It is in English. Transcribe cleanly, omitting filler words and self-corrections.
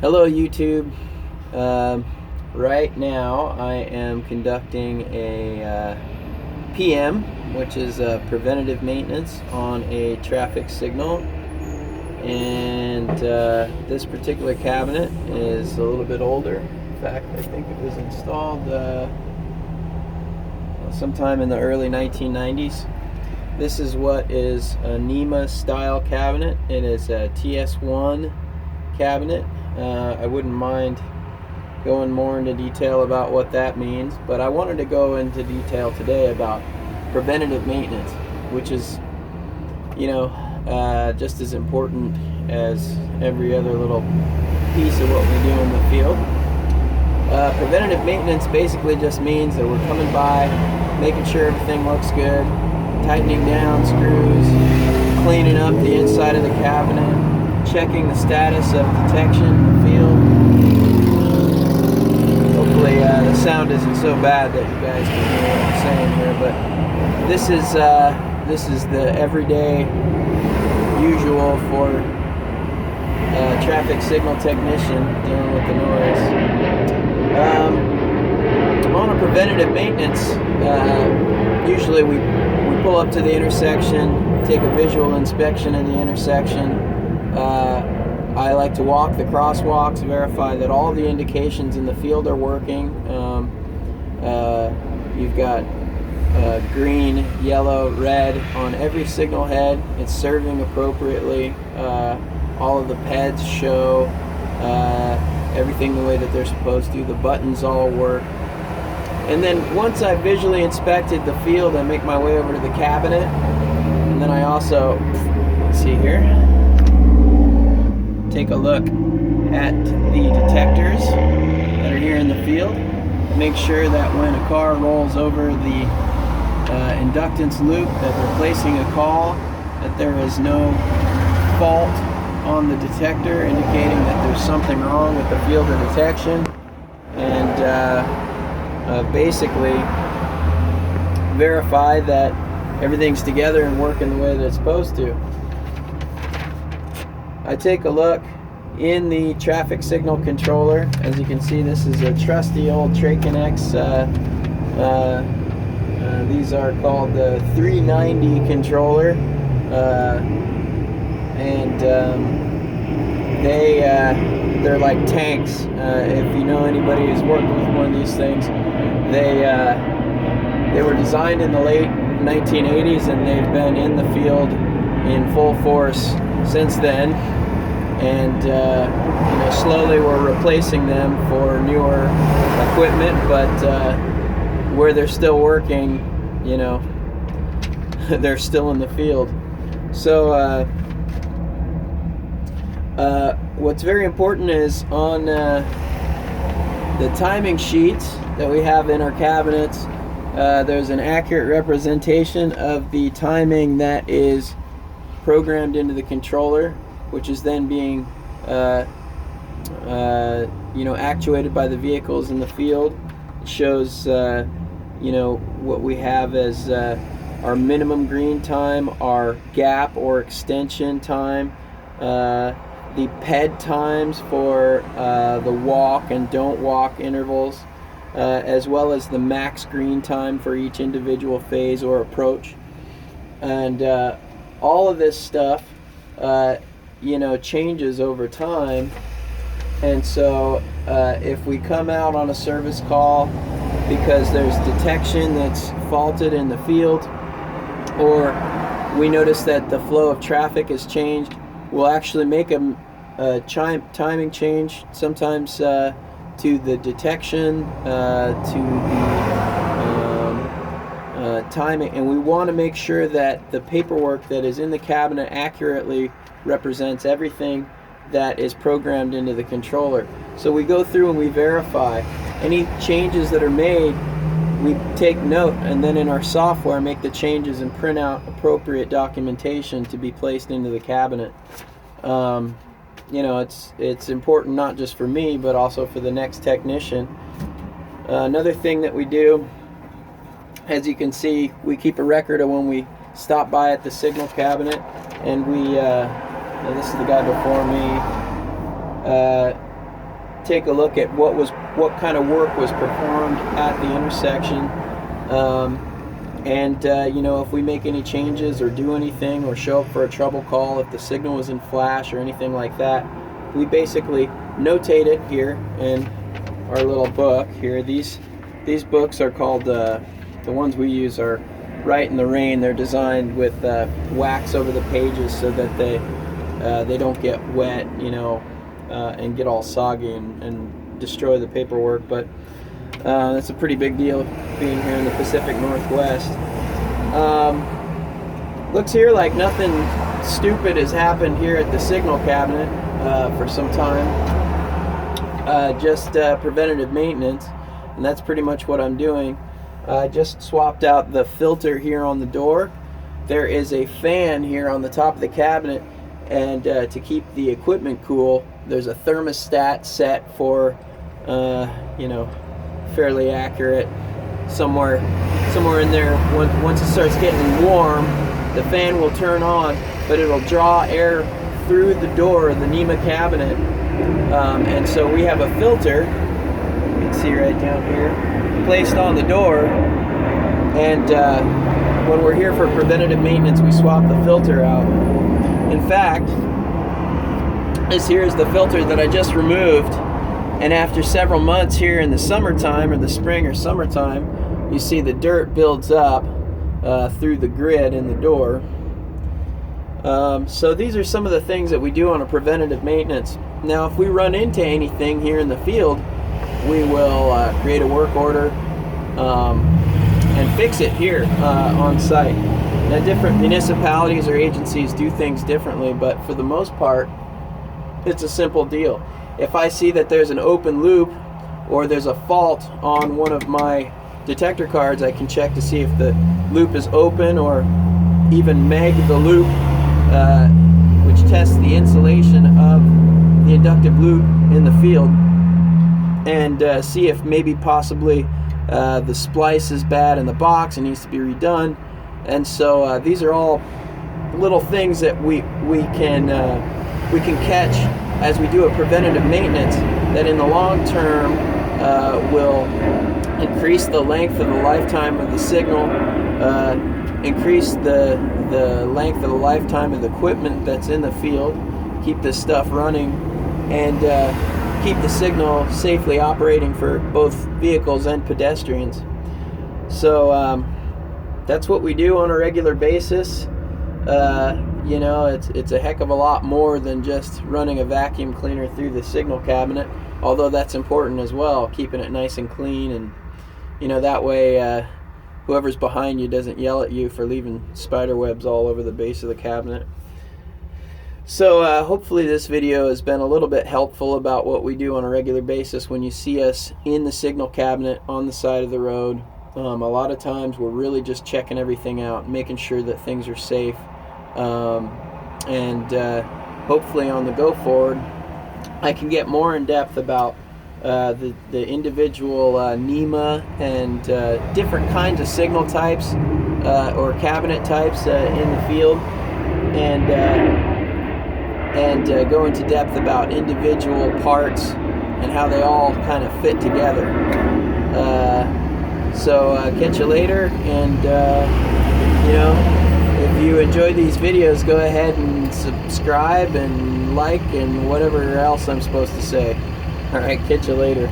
Hello YouTube. Right now I am conducting a PM, which is preventative maintenance on a traffic signal, and this particular cabinet is a little bit older. In fact, I think it was installed sometime in the early 1990s. This is what is a NEMA style cabinet. It is a TS1 cabinet. I wouldn't mind going more into detail about what that means, but I wanted to go into detail today about preventative maintenance, which is, just as important as every other little piece of what we do in the field. Preventative maintenance basically just means that we're coming by, making sure everything looks good, tightening down screws, cleaning up the inside of the cabinet, checking the status of detection in the field. Hopefully the sound isn't so bad that you guys can hear what I'm saying here, but this is the everyday usual for a traffic signal technician dealing with the noise. On a preventative maintenance, usually we pull up to the intersection, take a visual inspection of the intersection. I like to walk the crosswalks, verify that all the indications in the field are working. You've got green, yellow, red on every signal head. It's serving appropriately. All of the PEDs show everything the way that they're supposed to. The buttons all work. And then once I've visually inspected the field, I make my way over to the cabinet. And then I also, let's see here, take a look at the detectors that are here in the field. Make sure that when a car rolls over the inductance loop that they're placing a call, that there is no fault on the detector indicating that there's something wrong with the field of detection, and basically verify that everything's together and working the way that it's supposed to. I take a look in the traffic signal controller. As you can see, this is a trusty old Traconex. These are called the 390 controller, and they're like tanks. If you know anybody who's worked with one of these things, they were designed in the late 1980s, and they've been in the field in full force since then. And slowly we're replacing them for newer equipment, but where they're still working, they're still in the field. So what's very important is on the timing sheets that we have in our cabinets, there's an accurate representation of the timing that is programmed into the controller, which is then being actuated by the vehicles in the field. It shows what we have as our minimum green time, our gap or extension time, the PED times for the walk and don't walk intervals, as well as the max green time for each individual phase or approach. And all of this stuff changes over time. And so if we come out on a service call because there's detection that's faulted in the field, or we notice that the flow of traffic has changed, we'll actually make a timing change, sometimes to the detection, to the timing, and we want to make sure that the paperwork that is in the cabinet accurately represents everything that is programmed into the controller. So we go through and we verify any changes that are made. We take note, and then in our software make the changes and print out appropriate documentation to be placed into the cabinet. It's important not just for me, but also for the next technician. Another thing that we do, as you can see, we keep a record of when we stop by at the signal cabinet, and we this is the guy before me. take a look at what kind of work was performed at the intersection, and you know, if we make any changes or do anything or show up for a trouble call, if the signal was in flash or anything like that, we basically notate it here in our little book here. These books are called, the ones we use are Right in the Rain. They're designed with wax over the pages so that they don't get wet, you know, and get all soggy and destroy the paperwork. But that's a pretty big deal being here in the Pacific Northwest. Looks here like nothing stupid has happened here at the signal cabinet for some time. Just preventative maintenance, and that's pretty much what I'm doing. I just swapped out the filter here on the door. There is a fan here on the top of the cabinet, and to keep the equipment cool, there's a thermostat set for, you know, fairly accurate. Somewhere in there, once it starts getting warm, the fan will turn on, but it'll draw air through the door of the NEMA cabinet. And so we have a filter, you can see right down here, placed on the door, and when we're here for preventative maintenance, we swap the filter out. In fact, this here is the filter that I just removed, and after several months here in the summertime, or the spring or summertime, you see the dirt builds up through the grid in the door. So these are some of the things that we do on a preventative maintenance. Now, if we run into anything here in the field, we will create a work order and fix it here on site. Now, different municipalities or agencies do things differently, but for the most part, it's a simple deal. If I see that there's an open loop or there's a fault on one of my detector cards, I can check to see if the loop is open, or even meg the loop, which tests the insulation of the inductive loop in the field, and see if maybe possibly the splice is bad in the box and needs to be redone. And so these are all little things that we can catch as we do a preventative maintenance that in the long term will increase the length of the lifetime of the signal, increase the length of the lifetime of the equipment that's in the field, keep this stuff running, and keep the signal safely operating for both vehicles and pedestrians. So that's what we do on a regular basis. You know, it's a heck of a lot more than just running a vacuum cleaner through the signal cabinet, although that's important as well, keeping it nice and clean, and you know, that way whoever's behind you doesn't yell at you for leaving spider webs all over the base of the cabinet. So hopefully this video has been a little bit helpful about what we do on a regular basis when you see us in the signal cabinet on the side of the road. A lot of times we're really just checking everything out, making sure that things are safe, and hopefully on the go forward I can get more in depth about the individual NEMA and different kinds of signal types or cabinet types in the field, and go into depth about individual parts and how they all kind of fit together. So catch you later, and you know, if you enjoy these videos, go ahead and subscribe and like and whatever else I'm supposed to say. Alright, catch you later.